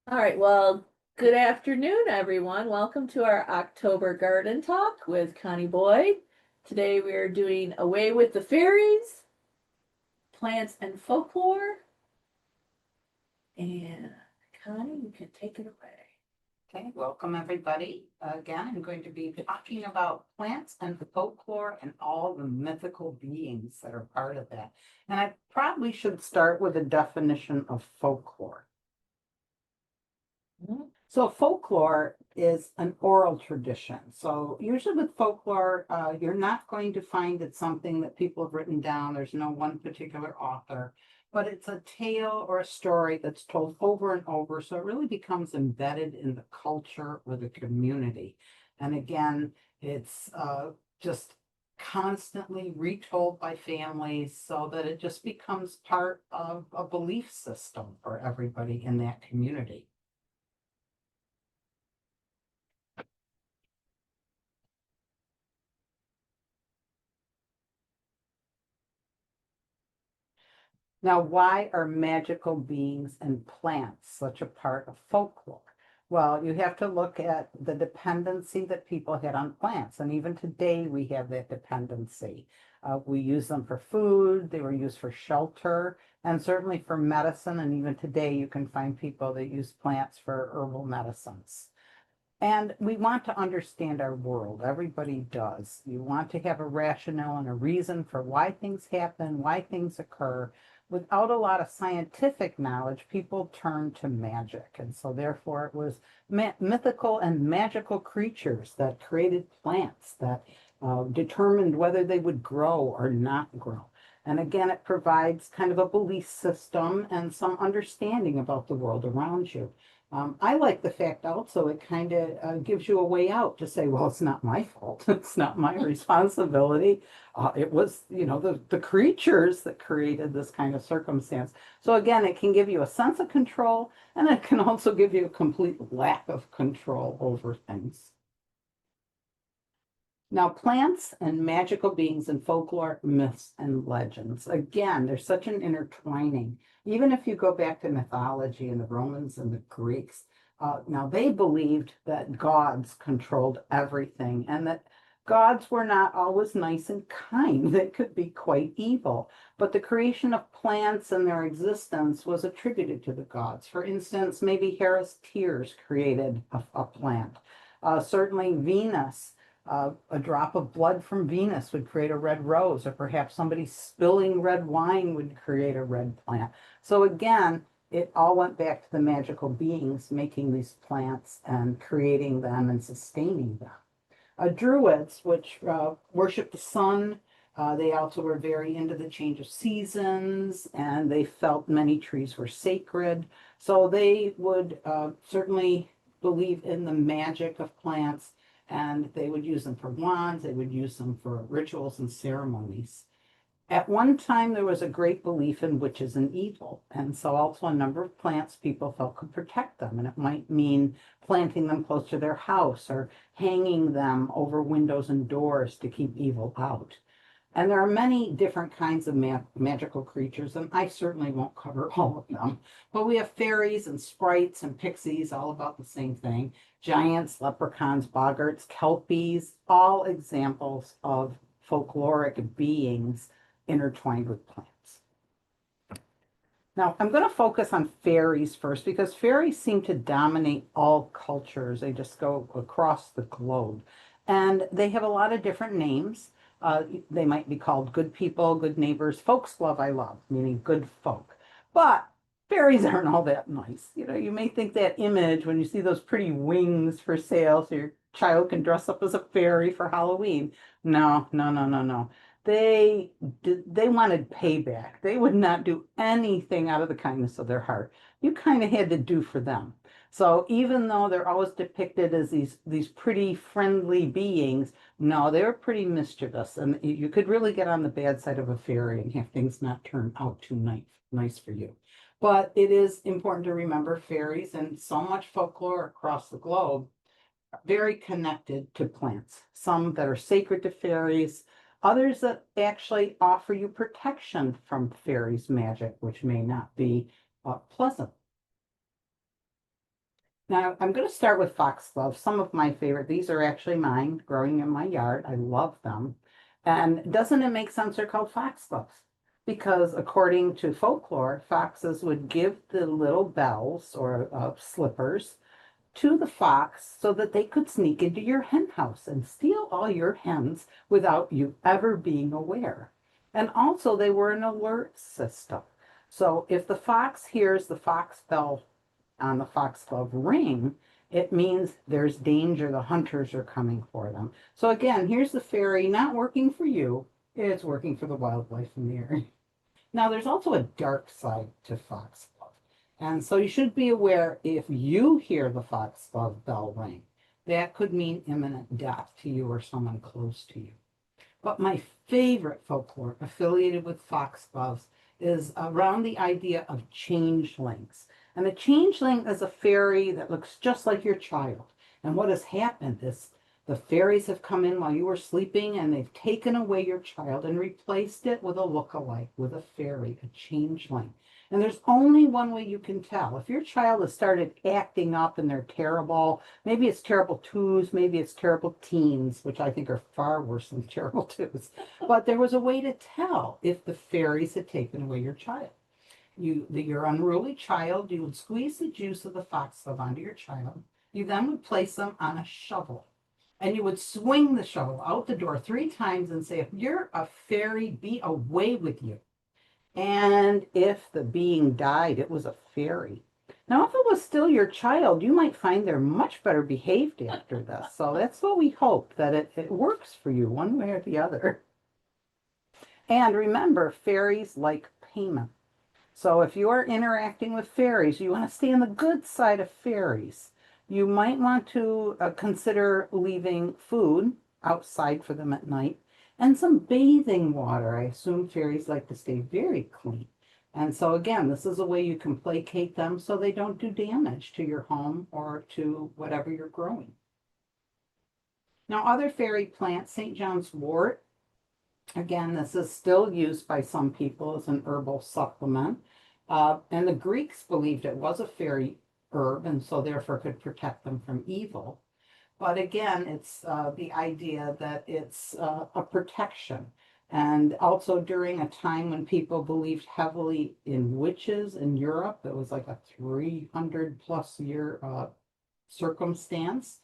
All right, well, good afternoon, everyone. Welcome to our October Garden Talk with Connie Boyd. Today we are doing Away with the Fairies, Plants and Folklore. And Connie, you can take it away. Okay, welcome everybody. Again, I'm going to be talking about plants and folklore and all the mythical beings that are part of that. And I probably should start with a definition of folklore. Mhm. So folklore is an oral tradition. So usually with folklore, you're not going to find it's something that people have written down. There's no one particular author, but it's a tale or a story that's told over and over. So it really becomes embedded in the culture or the community. And again, it's just constantly retold by families so that it just becomes part of a belief system for everybody in that community. Now, why are magical beings and plants such a part of folklore? Well, you have to look at the dependency that people had on plants. And even today, we have that dependency. We use them for food, they were used for shelter, and certainly for medicine. And even today, you can find people that use plants for herbal medicines. And we want to understand our world. Everybody does. You want to have a rationale and a reason for why things happen, why things occur. Without a lot of scientific knowledge, people turn to magic. And so, therefore, it was mythical and magical creatures that created plants that determined whether they would grow or not grow. And again, it provides kind of a belief system and some understanding about the world around you. I like the fact also it kind of gives you a way out to say, well, it's not my fault. It's not my responsibility. It was, the creatures that created this kind of circumstance. So again, it can give you a sense of control, and it can also give you a complete lack of control over things. Now, plants and magical beings in folklore, myths, and legends. Again, there's such an intertwining. Even if you go back to mythology and the Romans and the Greeks, now they believed that gods controlled everything and that gods were not always nice and kind. They could be quite evil. But the creation of plants and their existence was attributed to the gods. For instance, maybe Hera's tears created a plant. Certainly, Venus a drop of blood from Venus would create a red rose, or perhaps somebody spilling red wine would create a red plant. So again, it all went back to the magical beings making these plants and creating them and sustaining them. Druids, which worship the sun, they also were very into the change of seasons, and they felt many trees were sacred. So they would certainly believe in the magic of plants, and they would use them for wands, they would use them for rituals and ceremonies. At one time, there was a great belief in witches and evil, and so also a number of plants people felt could protect them, and it might mean planting them close to their house or hanging them over windows and doors to keep evil out. And there are many different kinds of magical creatures, and I certainly won't cover all of them. But we have fairies and sprites and pixies, all about the same thing. Giants, leprechauns, boggarts, kelpies, all examples of folkloric beings intertwined with plants. Now, I'm going to focus on fairies first because fairies seem to dominate all cultures. They just go across the globe. And they have a lot of different names. They might be called good people, good neighbors, folks love, I love, meaning good folk. But fairies aren't all that nice. You may think that image when you see those pretty wings for sale so your child can dress up as a fairy for Halloween. No, no, no, no, no. They they wanted payback. They would not do anything out of the kindness of their heart. You kind of had to do for them. So even though they're always depicted as these pretty friendly beings, no, they were pretty mischievous, and you could really get on the bad side of a fairy and have things not turn out too nice for you. But it is important to remember fairies and so much folklore across the globe very connected to plants. Some that are sacred to fairies, others that actually offer you protection from fairies' magic, which may not be pleasant. Now, I'm going to start with foxglove. Some of my favorite, these are actually mine growing in my yard. I love them. And doesn't it make sense they're called foxgloves? Because according to folklore, foxes would give the little bells or slippers to the fox so that they could sneak into your hen house and steal all your hens without you ever being aware. And also, they were an alert system. So if the fox hears the fox bell on the foxglove ring, it means there's danger. The hunters are coming for them. So again, here's the fairy not working for you. It's working for the wildlife in the area. Now, there's also a dark side to foxglove. And so you should be aware if you hear the foxglove bell ring, that could mean imminent death to you or someone close to you. But my favorite folklore affiliated with foxgloves is around the idea of changelings. And a changeling is a fairy that looks just like your child. And what has happened is the fairies have come in while you were sleeping and they've taken away your child and replaced it with a look-alike, with a fairy, a changeling. And there's only one way you can tell. If your child has started acting up and they're terrible, maybe it's terrible twos, maybe it's terrible teens, which I think are far worse than terrible twos. But there was a way to tell if the fairies had taken away your child. Your unruly child, you would squeeze the juice of the foxglove onto your child. You then would place them on a shovel. And you would swing the shovel out the door 3 times and say, if you're a fairy, be away with you. And if the being died, it was a fairy. Now, if it was still your child, you might find they're much better behaved after this. So that's what we hope, that it works for you one way or the other. And remember, fairies like payment. So if you are interacting with fairies, you want to stay on the good side of fairies. You might want to consider leaving food outside for them at night and some bathing water. I assume fairies like to stay very clean. And so again, this is a way you can placate them so they don't do damage to your home or to whatever you're growing. Now, other fairy plants, St. John's wort. Again, this is still used by some people as an herbal supplement. And the Greeks believed it was a fairy herb and so therefore could protect them from evil. But again, it's the idea that it's a protection. And also during a time when people believed heavily in witches in Europe, it was like a 300 plus year circumstance.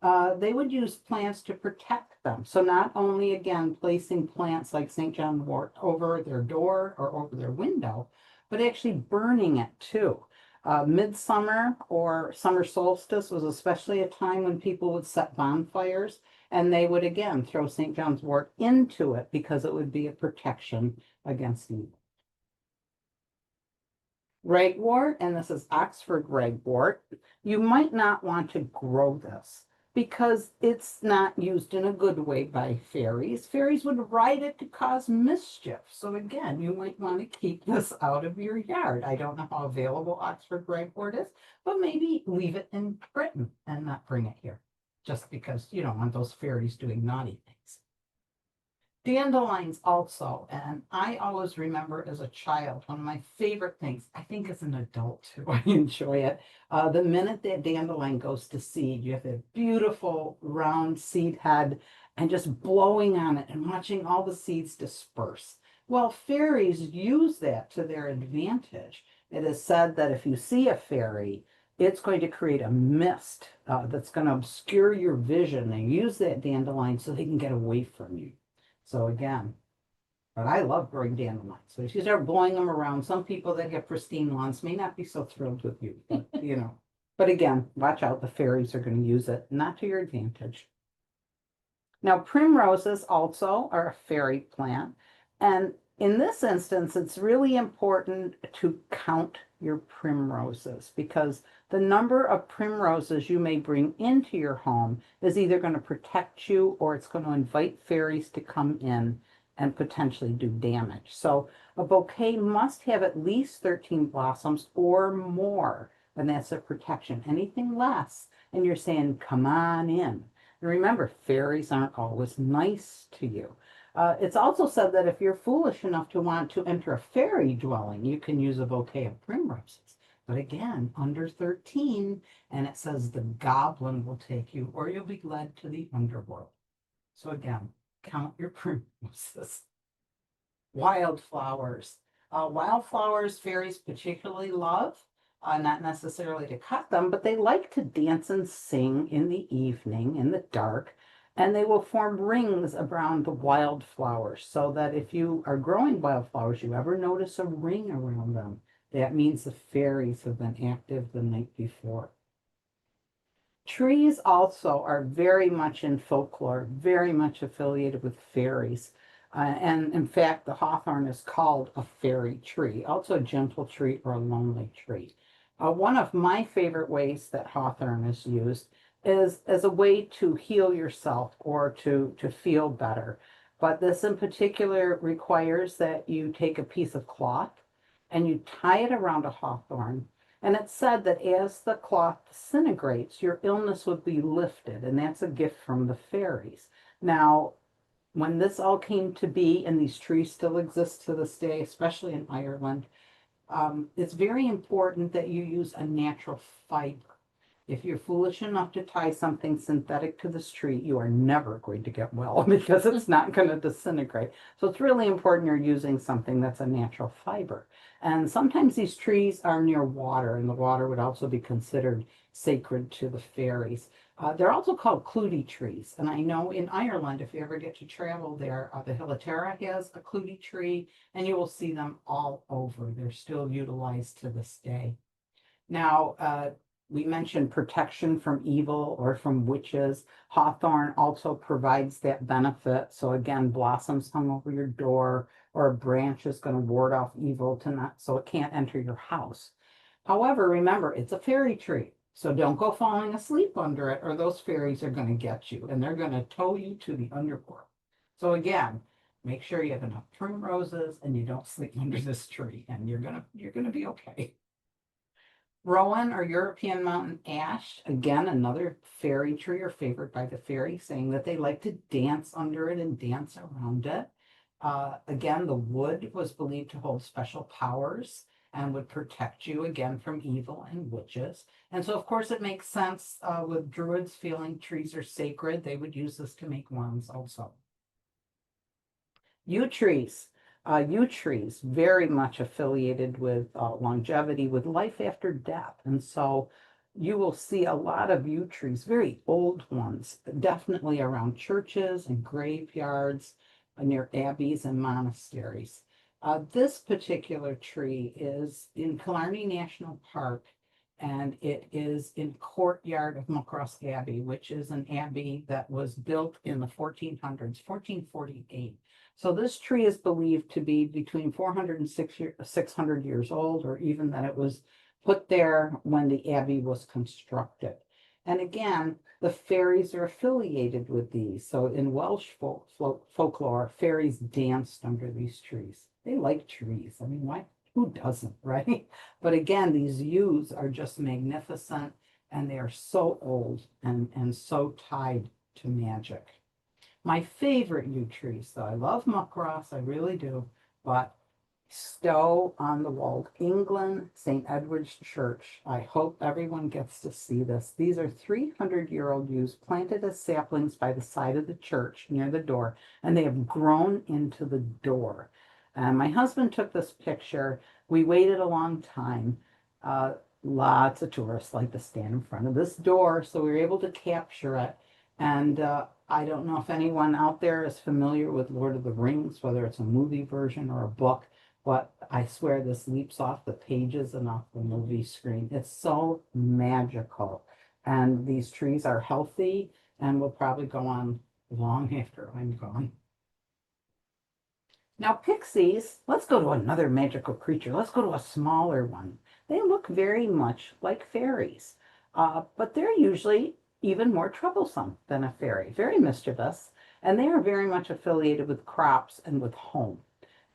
They would use plants to protect them. So not only, again, placing plants like St. John wort over their door or over their window, but actually burning it too. Midsummer or summer solstice was especially a time when people would set bonfires and they would again throw St. John's wort into it because it would be a protection against evil. Ragwort, and this is Oxford ragwort, you might not want to grow this because it's not used in a good way by fairies. Fairies would ride it to cause mischief. So again, you might want to keep this out of your yard. I don't know how available Oxford ragwort is, but maybe leave it in Britain and not bring it here just because you don't want those fairies doing naughty things. Dandelions also, and I always remember as a child, one of my favorite things, I think as an adult too, I enjoy it. The minute that dandelion goes to seed, you have that beautiful round seed head and just blowing on it and watching all the seeds disperse. Well, fairies use that to their advantage. It is said that if you see a fairy, it's going to create a mist that's going to obscure your vision and use that dandelion so they can get away from you. So again, but I love growing dandelions. So if you start blowing them around, some people that have pristine lawns may not be so thrilled with you, but you know. But again, watch out, the fairies are going to use it, not to your advantage. Now, primroses also are a fairy plant. And in this instance, it's really important to count your primroses because the number of primroses you may bring into your home is either going to protect you or it's going to invite fairies to come in and potentially do damage. So a bouquet must have at least 13 blossoms or more, and that's a protection. Anything less, and you're saying, come on in. And remember, fairies aren't always nice to you. It's also said that if you're foolish enough to want to enter a fairy dwelling, you can use a bouquet of primroses. But again, under 13, and it says the goblin will take you, or you'll be led to the underworld. So again, count your primroses. Wildflowers. Wildflowers fairies particularly love, not necessarily to cut them, but they like to dance and sing in the evening, in the dark, and they will form rings around the wildflowers so that if you are growing wildflowers, you ever notice a ring around them, that means the fairies have been active the night before. Trees also are very much in folklore, very much affiliated with fairies. And in fact, the hawthorn is called a fairy tree, also a gentle tree or a lonely tree. One of my favorite ways that hawthorn is used is as a way to heal yourself or to feel better. But this in particular requires that you take a piece of cloth and you tie it around a hawthorn, and it's said that as the cloth disintegrates, your illness would be lifted, and that's a gift from the fairies. Now, when this all came to be, and these trees still exist to this day, especially in Ireland, it's very important that you use a natural fiber. If you're foolish enough to tie something synthetic to this tree, you are never going to get well because it's not going to disintegrate. So it's really important you're using something that's a natural fiber. And sometimes these trees are near water, and the water would also be considered sacred to the fairies. They're also called clootie trees. And I know in Ireland, if you ever get to travel there, the Hilatera has a clootie tree, and you will see them all over. They're still utilized to this day. Now, we mentioned protection from evil or from witches. Hawthorn also provides that benefit. So again, blossoms hung over your door or a branch is going to ward off evil to not, so it can't enter your house. However, remember, it's a fairy tree. So don't go falling asleep under it or those fairies are going to get you and they're going to tow you to the underworld. So again, make sure you have enough primroses and you don't sleep under this tree and you're gonna be okay. Rowan or European mountain ash, again, another fairy tree or favored by the fairy, saying that they like to dance under it and dance around it. Again, the wood was believed to hold special powers and would protect you again from evil and witches. And so, of course, it makes sense with druids feeling trees are sacred, they would use this to make wands also. Yew trees. Yew trees, very much affiliated with longevity, with life after death. And so you will see a lot of yew trees, very old ones, definitely around churches and graveyards, near abbeys and monasteries. This particular tree is in Killarney National Park, and it is in courtyard of Muckross Abbey, which is an abbey that was built in the 1400s, 1448. So this tree is believed to be between 400 and 600 years old, or even that it was put there when the abbey was constructed. And again, the fairies are affiliated with these. So in Welsh folklore, fairies danced under these trees. They like trees. I mean, why? Who doesn't, right? But again, these yews are just magnificent, and they are so old and so tied to magic. My favorite yew trees, though, I love muckross, I really do, but Stowe on the Wold, England, St. Edward's Church. I hope everyone gets to see this. These are 300-year-old yews planted as saplings by the side of the church near the door, and they have grown into the door. And my husband took this picture. We waited a long time. Lots of tourists like to stand in front of this door, so we were able to capture it. And I don't know if anyone out there is familiar with Lord of the Rings, whether it's a movie version or a book, but I swear this leaps off the pages and off the movie screen. It's so magical. And these trees are healthy and will probably go on long after I'm gone. Now, pixies, let's go to another magical creature. Let's go to a smaller one. They look very much like fairies, but they're usually even more troublesome than a fairy, very mischievous, and they are very much affiliated with crops and with home.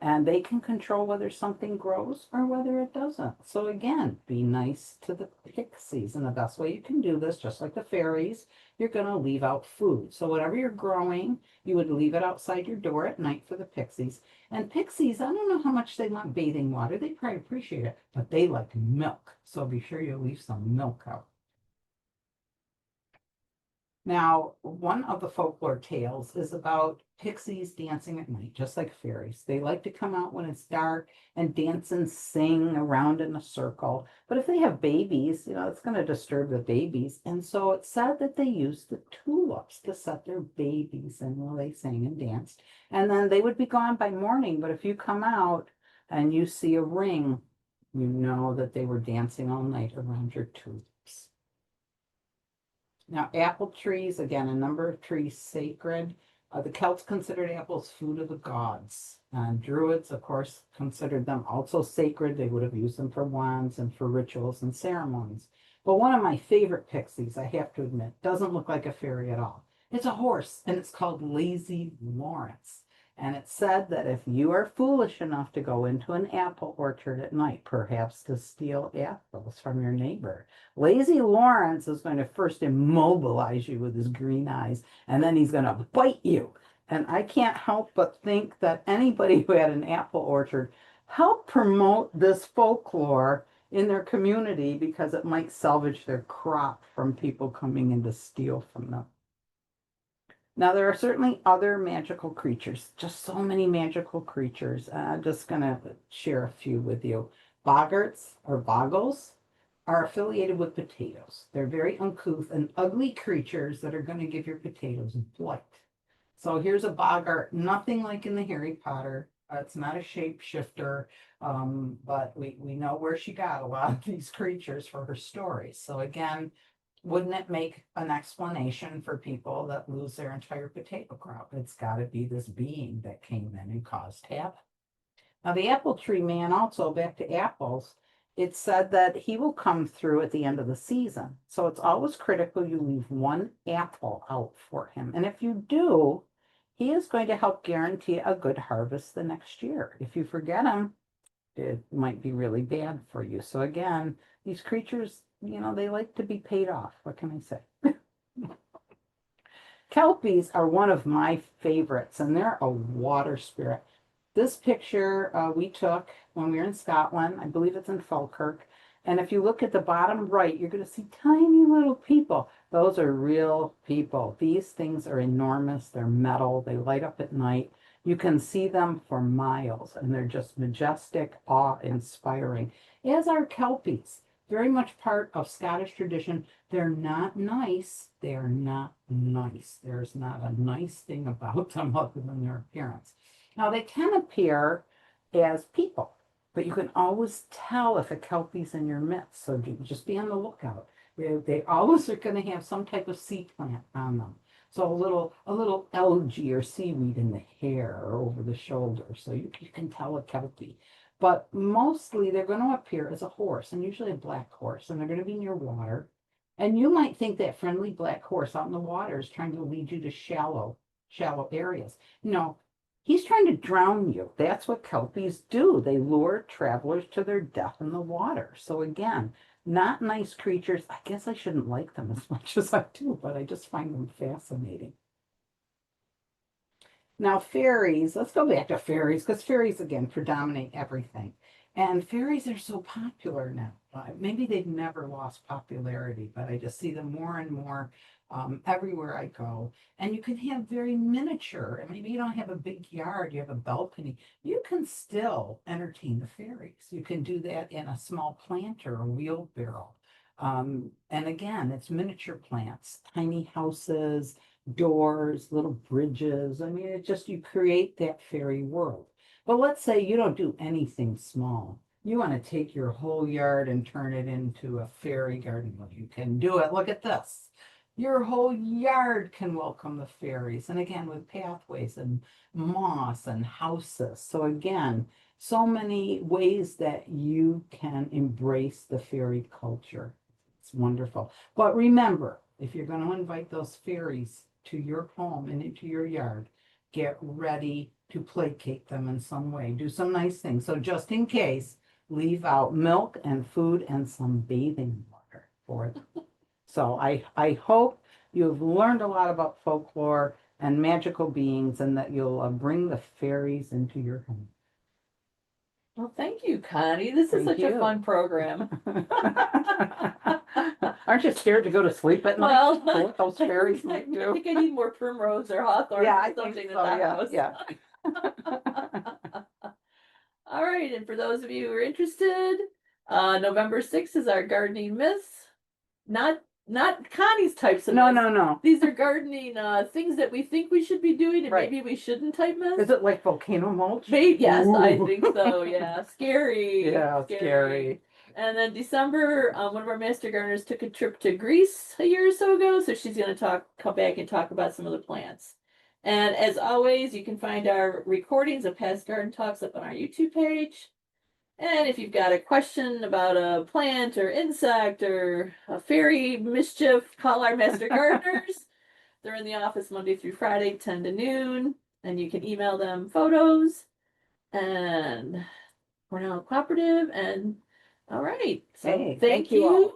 And they can control whether something grows or whether it doesn't. So again, be nice to the pixies. And the best way you can do this, just like the fairies, you're going to leave out food. So whatever you're growing, you would leave it outside your door at night for the pixies. And pixies, I don't know how much they want bathing water. They probably appreciate it, but they like milk. So be sure you leave some milk out. Now, one of the folklore tales is about pixies dancing at night, just like fairies. They like to come out when it's dark and dance and sing around in a circle. But if they have babies, it's going to disturb the babies. And so it's said that they used the tulips to set their babies in while they sang and danced. And then they would be gone by morning. But if you come out and you see a ring, you know that they were dancing all night around your tulips. Now, apple trees, again, a number of trees sacred. The Celts considered apples food of the gods. Druids, of course, considered them also sacred. They would have used them for wands and for rituals and ceremonies. But one of my favorite pixies, I have to admit, doesn't look like a fairy at all. It's a horse, and it's called Lazy Lawrence. And it said that if you are foolish enough to go into an apple orchard at night, perhaps to steal apples from your neighbor, Lazy Lawrence is going to first immobilize you with his green eyes, and then he's going to bite you. And I can't help but think that anybody who had an apple orchard helped promote this folklore in their community because it might salvage their crop from people coming in to steal from them. Now, there are certainly other magical creatures, just so many magical creatures. I'm just going to share a few with you. Boggarts or boggles are affiliated with potatoes. They're very uncouth and ugly creatures that are going to give your potatoes blight. So here's a boggart, nothing like in the Harry Potter. It's not a shapeshifter, but we know where she got a lot of these creatures for her stories. So again, wouldn't it make an explanation for people that lose their entire potato crop? It's got to be this being that came in and caused havoc. Now, the apple tree man, also back to apples, it said that he will come through at the end of the season. So it's always critical you leave one apple out for him. And if you do, he is going to help guarantee a good harvest the next year. If you forget him, it might be really bad for you. So again, these creatures, they like to be paid off. What can I say? Kelpies are one of my favorites, and they're a water spirit. This picture we took when we were in Scotland. I believe it's in Falkirk. And if you look at the bottom right, you're going to see tiny little people. Those are real people. These things are enormous. They're metal. They light up at night. You can see them for miles, and they're just majestic, awe-inspiring, as are Kelpies. Very much part of Scottish tradition. They're not nice. They're not nice. There's not a nice thing about them other than their appearance. Now, they can appear as people, but you can always tell if a Kelpie's in your midst. So just be on the lookout. They always are going to have some type of sea plant on them. So a little algae or seaweed in the hair or over the shoulder. So you can tell a Kelpie. But mostly they're going to appear as a horse, and usually a black horse, and they're going to be near water. And you might think that friendly black horse out in the water is trying to lead you to shallow areas. No, he's trying to drown you. That's what Kelpies do. They lure travelers to their death in the water. So again, not nice creatures. I guess I shouldn't like them as much as I do, but I just find them fascinating. Now, fairies, let's go back to fairies, because fairies, again, predominate everything. And fairies are so popular now. Maybe they've never lost popularity, but I just see them more and more everywhere I go. And you can have very miniature, and maybe you don't have a big yard, you have a balcony. You can still entertain the fairies. You can do that in a small planter or wheelbarrow. And again, it's miniature plants, tiny houses, doors, little bridges. I mean, it just, you create that fairy world. But let's say you don't do anything small. You want to take your whole yard and turn it into a fairy garden. Well, you can do it. Look at this. Your whole yard can welcome the fairies. And again, with pathways and moss and houses. So again, so many ways that you can embrace the fairy culture. It's wonderful. But remember, if you're going to invite those fairies to your home and into your yard, get ready to placate them in some way. Do some nice things. So just in case, leave out milk and food and some bathing water for them. So I hope you've learned a lot about folklore and magical beings, and that you'll bring the fairies into your home. Well, thank you, Connie. This is Thank such a you. fun program. Aren't you scared to go to sleep at night? Well, For what those fairies I might do? think I need more primrose or hawthorn Yeah, or I think something in so, the yeah, house. yeah. All right, and for those of you who are interested, November 6th is our gardening myths. Not Connie's types of No, myths. no. These are gardening things that we think we should be doing and Right. maybe we shouldn't type myths. Is it like volcano mulch? Yes, I Ooh. think so. Yeah, scary. Yeah, scary. And then December, one of our master gardeners took a trip to Greece a year or so ago, so she's going to come back and talk about some of the plants. And as always, you can find our recordings of past garden talks up on our YouTube page. And if you've got a question about a plant or insect or a fairy mischief, call our master gardeners. They're in the office Monday through Friday, 10 to noon, and you can email them photos. And we're now cooperative. And all right, so Hey, thank thank you all. you